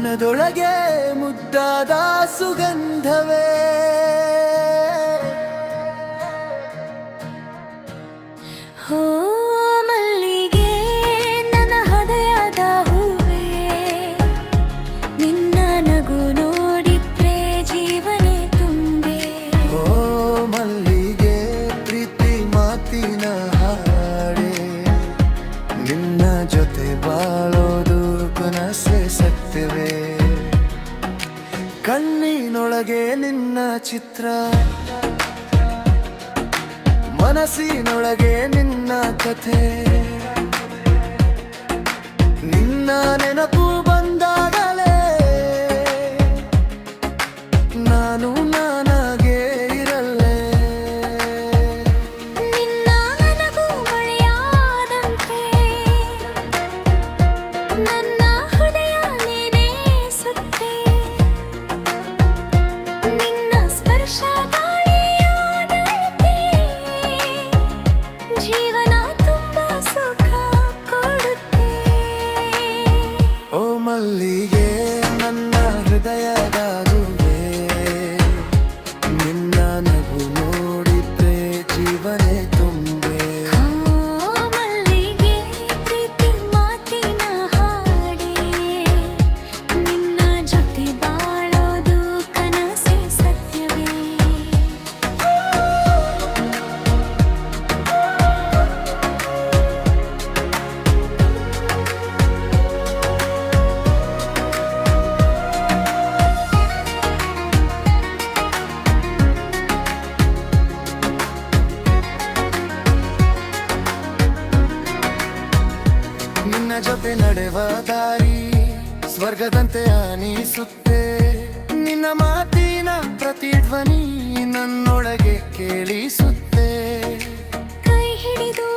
ಮನದೊಳಗೆ ಮುದ್ದಾದ ಸುಗಂಧವೇ ಹೋ ಮಲ್ಲಿಗೆ ನನ್ನ ಹೃದಯದ ಹೂವೇ ನಿನ್ನ ನಗು ನೋಡಿದ್ರೆ ಜೀವನೇ ತುಂಬೆ ಓ ಮಲ್ಲಿಗೆ ಪ್ರೀತಿ ಮಾತಿನ ಹಾಡೆ ನಿನ್ನ ಜೊತೆ ಬಾಳೋದು ಕನಸೆ ಸತ್ಯವೇ ಕಣ್ಣಿನೊಳಗೆ ನಿನ್ನ ಚಿತ್ರ ಮನಸ್ಸಿನೊಳಗೆ ನಿನ್ನ ಕಥೆ ನಿನ್ನ ನೆನಪು ಬಂದಾಗಲೇ ನಾನು ನಾನಾಗೆ ಇರಲ್ಲೇ ನಿನ್ನ ನನಗೂ ಮಳೆಯಾದಂತೆ ನನ್ನ ಹೃದಯ ನೀನೇ ಸುತ್ತೆ ನಿನ್ನ ಸ್ಪರ್ಶ ಗಾಳಿಯಾದಂತೆ ಜೀವನ ತುಂಬಾ ಸುಖ ಕೊಡುತ್ತೆ ಓ ಮಲ್ಲಿಗೆ ನನ್ನ ಹೃದಯದ ಹೂವೇ ನಿನ್ನ ನಗು ನೋಡಿದ್ರೆ ಜೀವನೇ ತುಂಬೆ ಮಲ್ಲಿಗೆ ಪ್ರೀತಿ ಮಾತಿನ ಹಾಡೆ ನಿನ್ನ ಜೊತೆ ಬಾಳೋದು ಕನಸೆ ಸತ್ಯವೇ ನಿನ್ನ ಜೊತೆ ನಡೆವ ದಾರಿ ಸ್ವರ್ಗದಂತೆ ಅನಿಸುತ್ತೆ ನಿನ್ನ ಮಾತಿನ ಪ್ರತಿಧ್ವನಿ ನನ್ನೊಳಗೆ ಕೇಳಿಸುತ್ತೆ ಕೈ ಹಿಡಿದು